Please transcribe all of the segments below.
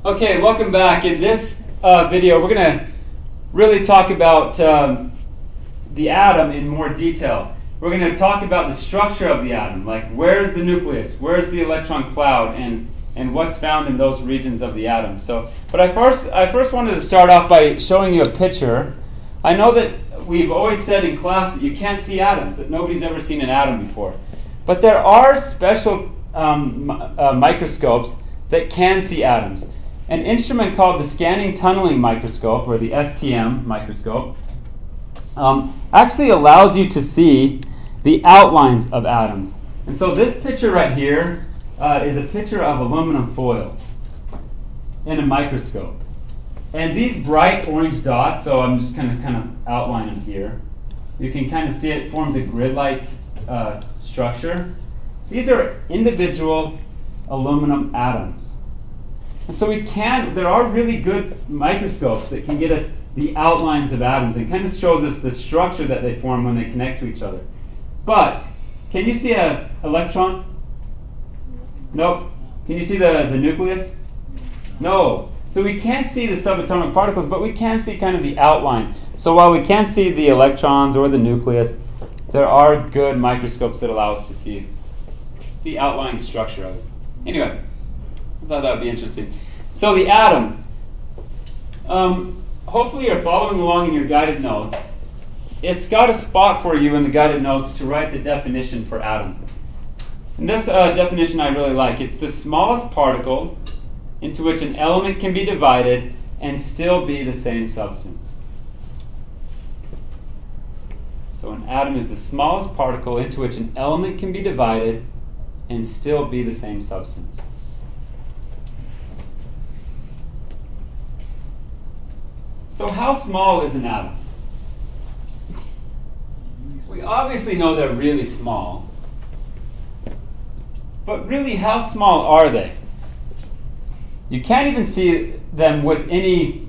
Okay, welcome back. In this video, we're going to really talk about the atom in more detail. We're going to talk about the structure of the atom, like where's the nucleus, where's the electron cloud, and what's found in those regions of the atom. But I first wanted to start off by showing you a picture. I know that we've always said in class that you can't see atoms, that nobody's ever seen an atom before. But there are special microscopes that can see atoms. An instrument called the scanning tunneling microscope, or the STM microscope, actually allows you to see the outlines of atoms. And so this picture right here is a picture of aluminum foil in a microscope. And these bright orange dots, so I'm just kind of outlining here, you can kind of see it forms a grid-like structure. These are individual aluminum atoms. And so there are really good microscopes that can get us the outlines of atoms and kind of shows us the structure that they form when they connect to each other. But, can you see an electron? Nope. Can you see the nucleus? No. So we can't see the subatomic particles, but we can see kind of the outline. So while we can't see the electrons or the nucleus, there are good microscopes that allow us to see the outline structure of it. Anyway, I thought that would be interesting. So the atom, hopefully you're following along in your guided notes. It's got a spot for you in the guided notes to write the definition for atom. And this definition I really like. It's the smallest particle into which an element can be divided and still be the same substance. So an atom is the smallest particle into which an element can be divided and still be the same substance. So how small is an atom? We obviously know they're really small. But really, how small are they? You can't even see them with any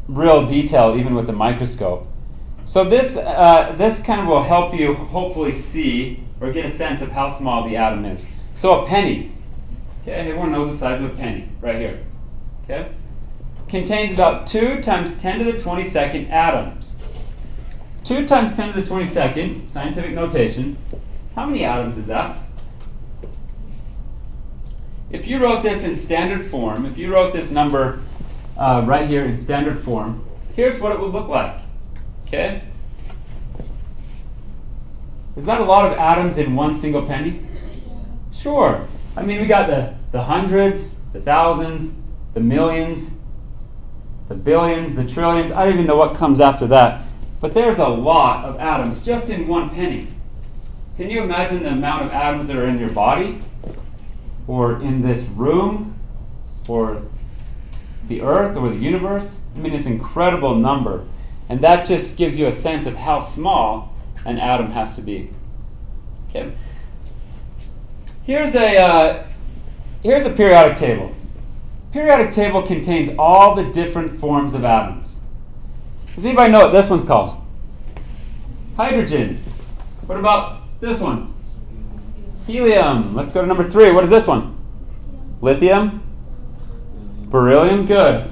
real detail, even with a microscope. So this kind of will help you hopefully see or get a sense of how small the atom is. So a penny. Okay, everyone knows the size of a penny, right here. Okay? Contains about 2 times 10 to the 22nd atoms. 2 times 10 to the 22nd, scientific notation. How many atoms is that? If you wrote this in standard form, if you wrote this number right here in standard form, here's what it would look like. Okay? Is that a lot of atoms in one single penny? Sure. I mean, we got the hundreds, the thousands, the millions, the billions, the trillions. I don't even know what comes after that. But there's a lot of atoms just in one penny. Can you imagine the amount of atoms that are in your body? Or in this room? Or the earth? Or the universe? I mean, it's an incredible number. And that just gives you a sense of how small an atom has to be. Okay. Here's a periodic table. Periodic table contains all the different forms of atoms. Does anybody know what this one's called? Hydrogen. What about this one? Helium. Let's go to number 3. What is this one? Lithium? Beryllium? Good.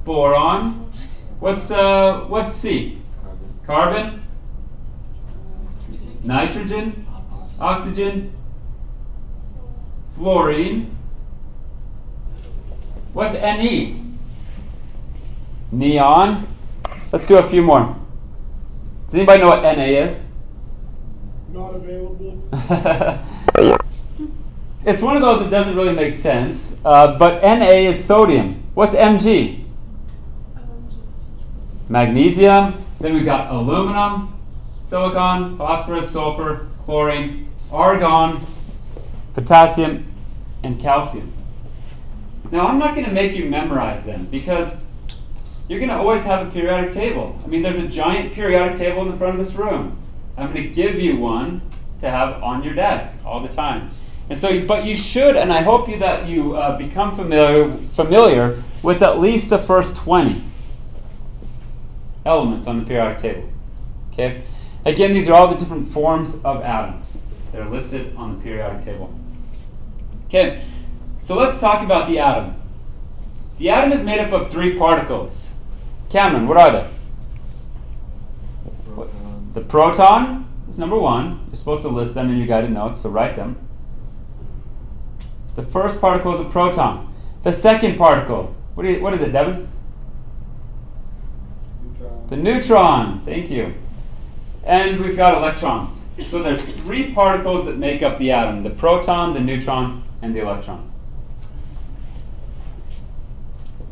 Boron. What's C? Carbon? Nitrogen? Oxygen? Fluorine. What's Ne? Neon. Let's do a few more. Does anybody know what Na is? Not available. It's one of those that doesn't really make sense, but Na is sodium. What's Mg? Magnesium. Then we've got aluminum, silicon, phosphorus, sulfur, chlorine, argon, potassium, and calcium. Now, I'm not going to make you memorize them because you're going to always have a periodic table. I mean, there's a giant periodic table in the front of this room. I'm going to give you one to have on your desk all the time. And so, but you should, and I hope that you become familiar with at least the first 20 elements on the periodic table. Okay? Again, these are all the different forms of atoms that are listed on the periodic table. Okay, so let's talk about the atom. The atom is made up of 3 particles. Cameron, what are they? Protons. The proton is number 1. You're supposed to list them in your guided notes, so write them. The first particle is a proton. The second particle, what is it, Devin? Neutron. The neutron. Thank you. And we've got electrons. So there's 3 particles that make up the atom: the proton, the neutron, and the electron.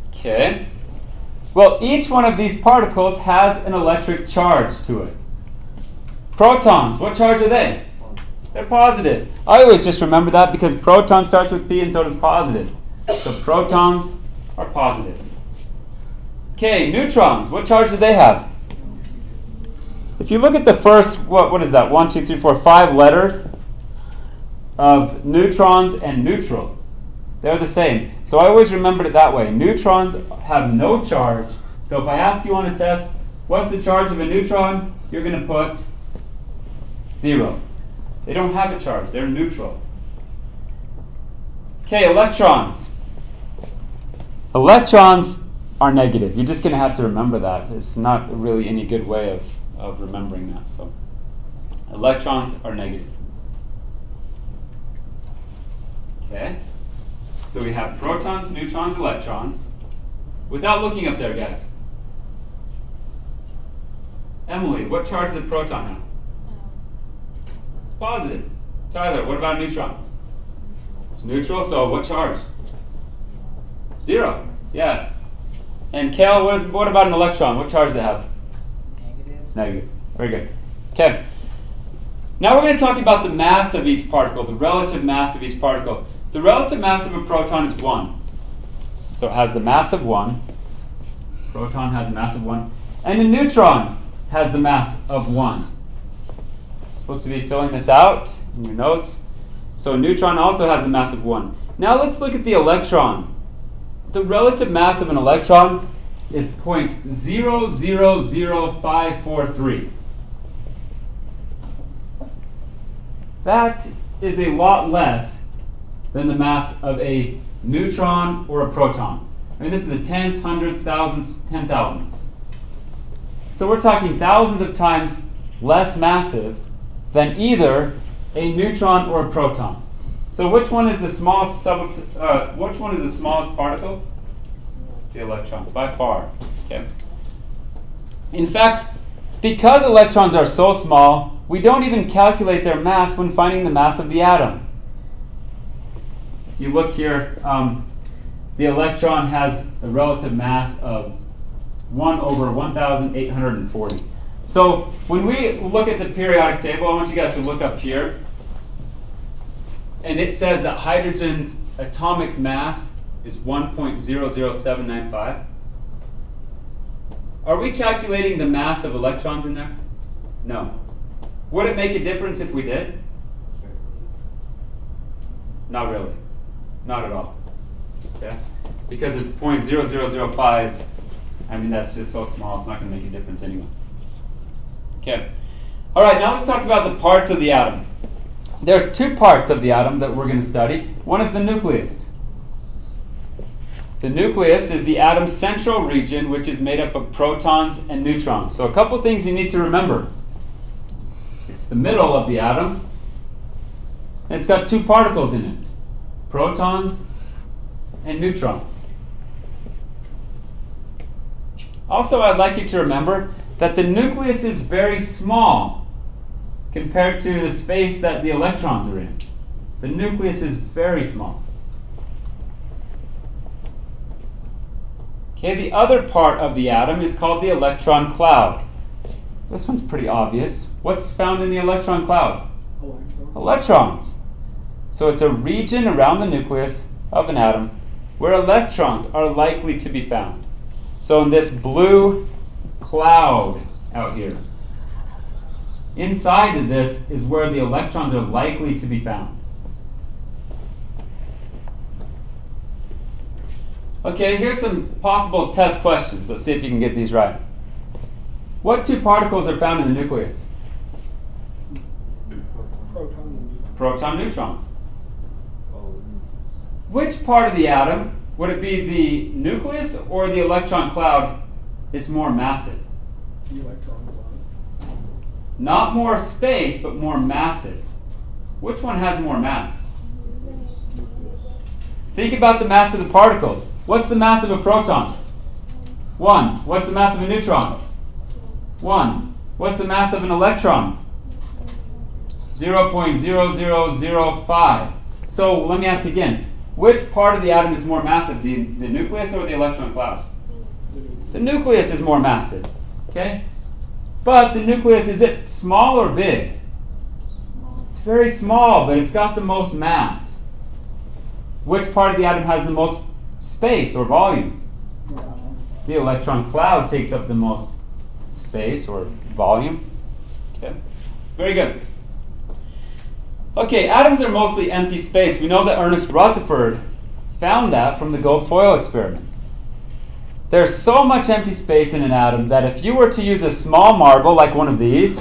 Okay. Well, each one of these particles has an electric charge to it. Protons, what charge are they? They're positive. I always just remember that because proton starts with P and so does positive. So protons are positive. Okay, neutrons, what charge do they have? If you look at the first, what is that? 1, 2, 3, 4, 5 letters of neutrons and neutral. They're the same. So I always remembered it that way. Neutrons have no charge. So if I ask you on a test, what's the charge of a neutron? You're going to put 0. They don't have a charge. They're neutral. Okay, electrons. Electrons are negative. You're just going to have to remember that. It's not really any good way of remembering that. So electrons are negative. Okay. So we have protons, neutrons, electrons. Without looking up there, guys. Emily, what charge does a proton have? It's positive. Tyler, what about a neutron? It's neutral, so what charge? 0. Yeah. And Kale, what about an electron? What charge does it have? Negative. It's negative. Very good. Okay. Now we're going to talk about the mass of each particle, the relative mass of each particle. The relative mass of a proton is 1. So it has the mass of 1. Proton has the mass of 1. And a neutron has the mass of 1. Supposed to be filling this out in your notes. So a neutron also has the mass of 1. Now let's look at the electron. The relative mass of an electron is 0.000543. That is a lot less than the mass of a neutron or a proton. I mean, this is the tens, hundreds, thousands, 10,000s. So we're talking thousands of times less massive than either a neutron or a proton. So which one is the smallest particle? The electron, by far. Okay. In fact, because electrons are so small, we don't even calculate their mass when finding the mass of the atom. If you look here, the electron has a relative mass of 1 over 1,840. So when we look at the periodic table, I want you guys to look up here. And it says that hydrogen's atomic mass is 1.00795. Are we calculating the mass of electrons in there? No. Would it make a difference if we did? Not really. Not at all. Okay? Because it's 0.0005. I mean, that's just so small, it's not going to make a difference anyway. Okay. All right, now let's talk about the parts of the atom. There's 2 parts of the atom that we're going to study. One is the nucleus. The nucleus is the atom's central region, which is made up of protons and neutrons. So a couple things you need to remember. It's the middle of the atom. And it's got 2 particles in it. Protons and neutrons. Also, I'd like you to remember that the nucleus is very small compared to the space that the electrons are in. The nucleus is very small. Okay, the other part of the atom is called the electron cloud. This one's pretty obvious. What's found in the electron cloud? Electrons. So it's a region around the nucleus of an atom where electrons are likely to be found. So in this blue cloud out here, inside of this is where the electrons are likely to be found. Okay, here's some possible test questions. Let's see if you can get these right. What 2 particles are found in the nucleus? Proton. Proton, neutron. which part of the atom, would it be the nucleus or the electron cloud, is more massive? The electron cloud. Not more space, but more massive. Which one has more mass? Think about the mass of the particles. What's the mass of a proton? 1. What's the mass of a neutron? 1. What's the mass of an electron? 0.0005. So let me ask again. Which part of the atom is more massive, the nucleus or the electron cloud? The nucleus is more massive. Okay? But the nucleus, is it small or big? It's very small, but it's got the most mass. Which part of the atom has the most space or volume? The electron cloud takes up the most space or volume. Okay? Very good. Okay, atoms are mostly empty space. We know that Ernest Rutherford found that from the gold foil experiment. There's so much empty space in an atom that if you were to use a small marble like one of these,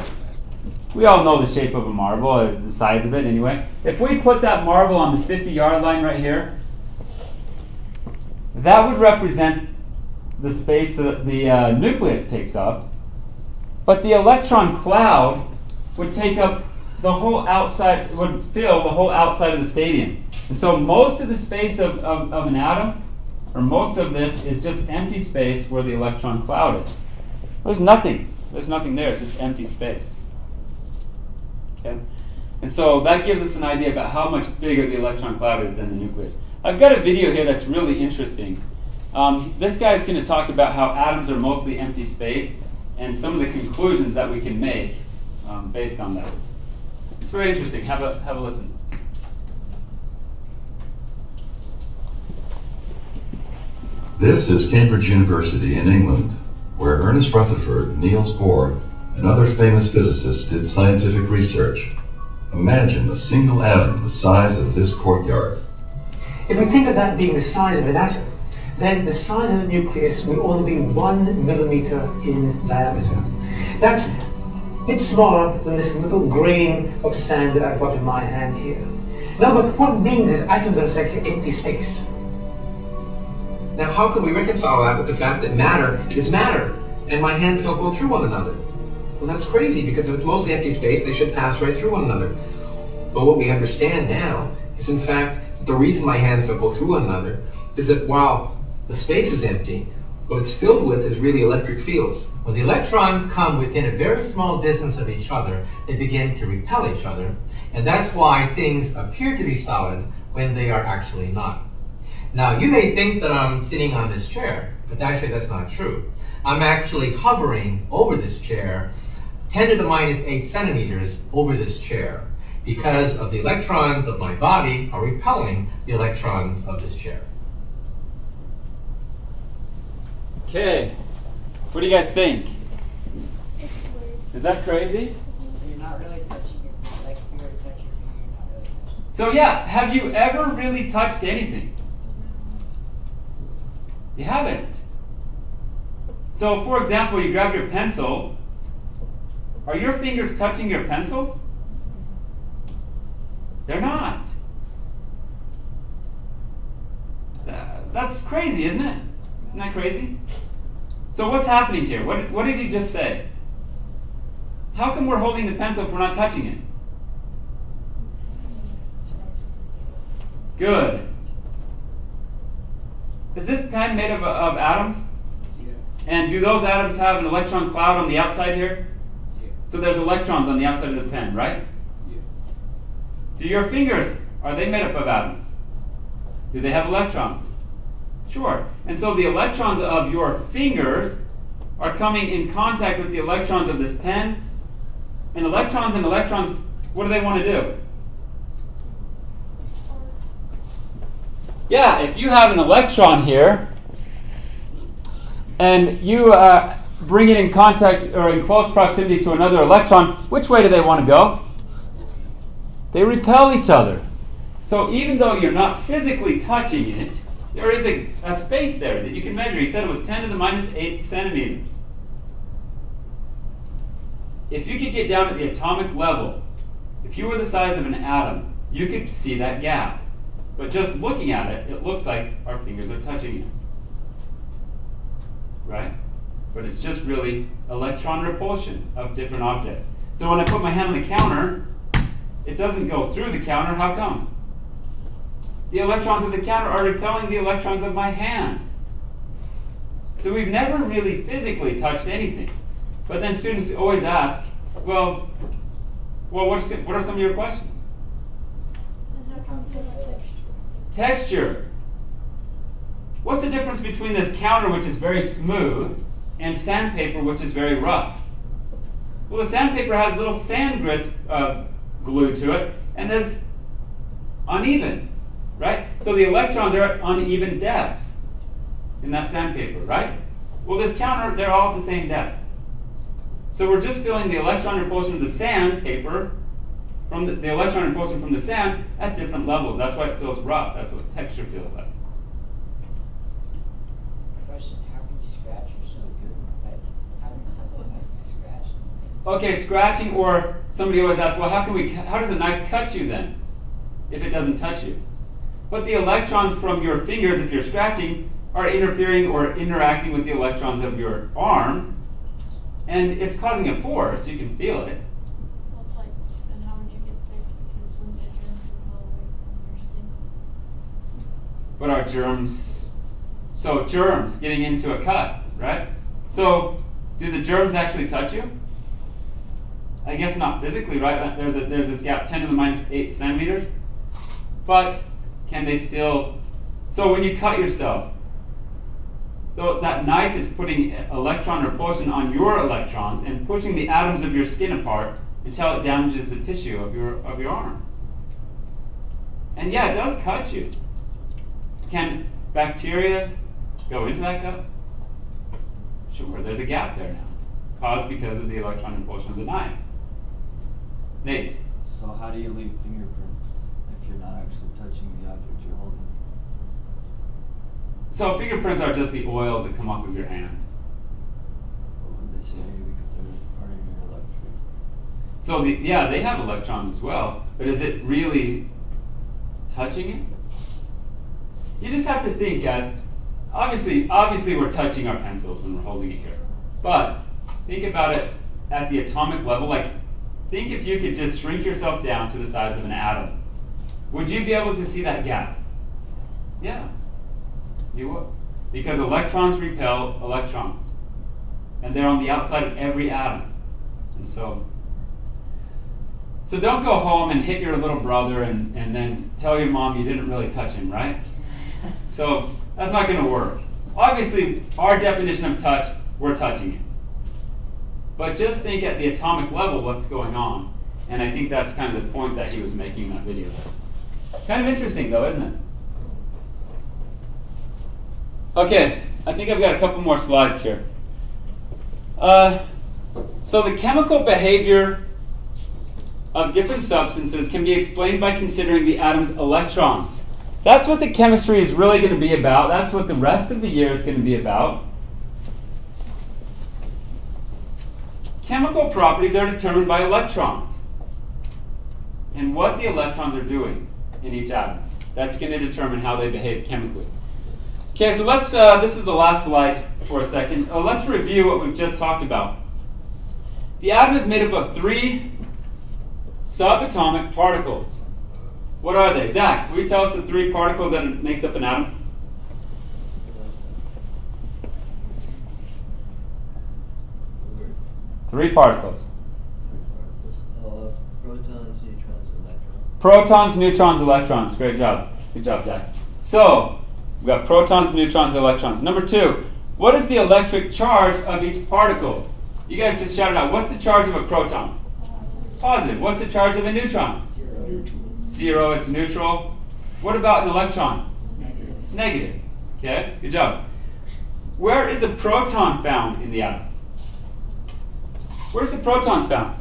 we all know the shape of a marble, or the size of it anyway. If we put that marble on the 50-yard line right here, that would represent the space that the nucleus takes up. But the electron cloud would take up the whole outside, would fill the whole outside of the stadium. And so most of the space of an atom, or most of this, is just empty space where the electron cloud is. There's nothing. There's nothing there. It's just empty space. Okay? And so that gives us an idea about how much bigger the electron cloud is than the nucleus. I've got a video here that's really interesting. This guy is going to talk about how atoms are mostly empty space and some of the conclusions that we can make based on that. It's very interesting. Have a listen. This is Cambridge University in England, where Ernest Rutherford, Niels Bohr, and other famous physicists did scientific research. Imagine a single atom the size of this courtyard. If we think of that being the size of an atom, then the size of the nucleus will only be 1 millimeter in diameter. That's a bit smaller than this little grain of sand that I've got in my hand here. In other words, what it means is atoms are essentially empty space. Now, how can we reconcile that with the fact that matter is matter, and my hands don't go through one another? Well, that's crazy, because if it's mostly empty space, they should pass right through one another. But what we understand now is, in fact, the reason my hands don't go through one another is that while the space is empty, what it's filled with is really electric fields. When the electrons come within a very small distance of each other, they begin to repel each other, and that's why things appear to be solid when they are actually not. Now, you may think that I'm sitting on this chair, but actually that's not true. I'm actually hovering over this chair, 10 to the minus 8 centimeters over this chair, because of the electrons of my body are repelling the electrons of this chair. Okay. What do you guys think? It's weird. Is that crazy? So you're not really touching your finger, like if you were to touch your finger, you're not really touching. So yeah, have you ever really touched anything? You haven't. So for example, you grab your pencil. Are your fingers touching your pencil? They're not. That's crazy, isn't it? Isn't that crazy? So what's happening here? What did he just say? How come we're holding the pencil if we're not touching it? Good. Is this pen made of atoms? Yeah. And do those atoms have an electron cloud on the outside here? Yeah. So there's electrons on the outside of this pen, right? Yeah. Do your fingers, are they made up of atoms? Do they have electrons? Sure. And so the electrons of your fingers are coming in contact with the electrons of this pen. And electrons, what do they want to do? Yeah, if you have an electron here, and you bring it in contact or in close proximity to another electron, which way do they want to go? They repel each other. So even though you're not physically touching it, there is a space there that you can measure. He said it was 10 to the minus 8 centimeters. If you could get down to the atomic level, if you were the size of an atom, you could see that gap. But just looking at it, it looks like our fingers are touching it. Right? But it's just really electron repulsion of different objects. So when I put my hand on the counter, it doesn't go through the counter. How come? The electrons of the counter are repelling the electrons of my hand. So we've never really physically touched anything. But then students always ask, well, what are some of your questions? Then how come it's like Texture. What's the difference between this counter, which is very smooth, and sandpaper, which is very rough? Well, the sandpaper has little sand grits glued to it, and there's uneven, right? So the electrons are at uneven depths in that sandpaper, right? Well, this counter, they're all at the same depth. So we're just feeling the electron repulsion of the sandpaper from the electron repulsion from the sand at different levels. That's why it feels rough. That's what texture feels like. Question, how can you scratch yourself good? Like, how can something like scratch? Okay, scratching, or somebody always asks, well, how does a knife cut you then if it doesn't touch you? But the electrons from your fingers, if you're scratching, are interfering or interacting with the electrons of your arm, and it's causing a force. You can feel it. well, it's like, then how would you get sick? Because wouldn't the germs repel away from your skin? But our germs, so germs getting into a cut, right? So do the germs actually touch you? I guess not physically, right? There's this gap, 10 to the minus 8 centimeters. But can they still, so when you cut yourself, though that knife is putting electron repulsion on your electrons and pushing the atoms of your skin apart until it damages the tissue of your arm. And yeah, it does cut you. Can bacteria go into that cut? Sure, there's a gap there now, caused because of the electron repulsion of the knife. Nate? So how do you leave fingerprints if you're not actually touching the object you're holding? So fingerprints are just the oils that come off of your hand. What would they say? Because they're part of your electric. So yeah, they have electrons as well, but is it really touching it? You just have to think, guys. Obviously we're touching our pencils when we're holding it here. But think about it at the atomic level. Like, think if you could just shrink yourself down to the size of an atom. Would you be able to see that gap? Yeah, you would. Because electrons repel electrons. And they're on the outside of every atom. And so don't go home and hit your little brother and then tell your mom you didn't really touch him, right? So that's not going to work. Obviously, our definition of touch, we're touching it. But just think at the atomic level what's going on. And I think that's kind of the point that he was making in that video. Kind of interesting though, isn't it? Okay, I think I've got a couple more slides here. So the chemical behavior of different substances can be explained by considering the atom's electrons. That's what the chemistry is really going to be about. That's what the rest of the year is going to be about. Chemical properties are determined by electrons and what the electrons are doing in each atom. That's going to determine how they behave chemically. Okay, so let's, this is the last slide for a second. Let's review what we've just talked about. The atom is made up of 3 subatomic particles. What are they? Zach, will you tell us the 3 particles that makes up an atom? Three particles. Protons, neutrons, electrons. Protons, neutrons, electrons. Great job. Good job, Zach. So, we've got protons, neutrons, electrons. Number 2, what is the electric charge of each particle? You guys just shouted out, what's the charge of a proton? Positive. What's the charge of a neutron? 0. 0, it's neutral. What about an electron? Negative. It's negative. Okay, good job. Where is a proton found in the atom? Where's the protons found?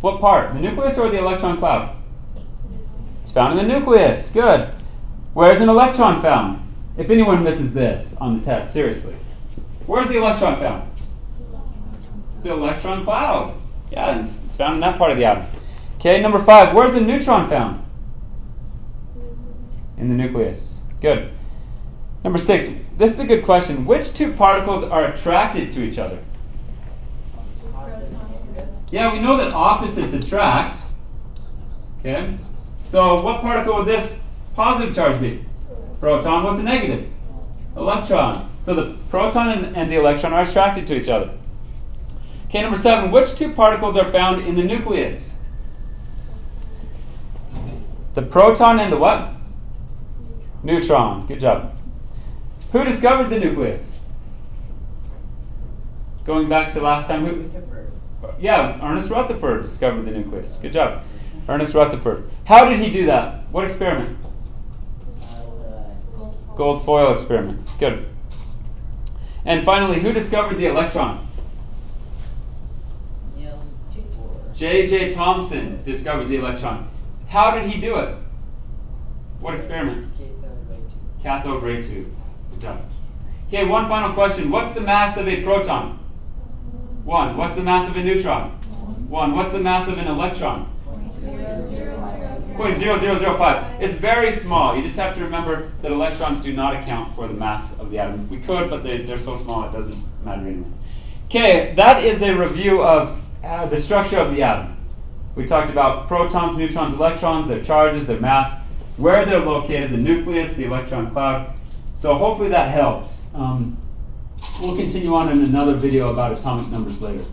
What part? The nucleus or the electron cloud? It's found in the nucleus. Good. Where's an electron found? If anyone misses this on the test, seriously. Where's the electron found? The electron cloud. Yeah, it's found in that part of the atom. Okay, number 5. Where's a neutron found? in the nucleus. Good. Number 6. This is a good question. Which two particles are attracted to each other? Yeah, we know that opposites attract. Okay. So what particle would this positive charge be? Proton. What's a negative? Electron. So the proton and the electron are attracted to each other. Okay, number 7. Which two particles are found in the nucleus? The proton and the what? Neutron. Good job. Who discovered the nucleus? Going back to last time, who? Yeah, Ernest Rutherford discovered the nucleus. Good job. Ernest Rutherford. How did he do that? What experiment? Gold foil experiment. Good. And finally, who discovered the electron? J.J. Thomson discovered the electron. How did he do it? What experiment? Cathode ray tube. Good job. Okay, one final question. What's the mass of a proton? 1. What's the mass of a neutron? 1. What's the mass of an electron? 0.0005. It's very small. You just have to remember that electrons do not account for the mass of the atom. We could, but they're so small it doesn't matter anyway. Okay, that is a review of the structure of the atom. We talked about protons, neutrons, electrons, their charges, their mass, where they're located, the nucleus, the electron cloud. So hopefully that helps. We'll continue on in another video about atomic numbers later.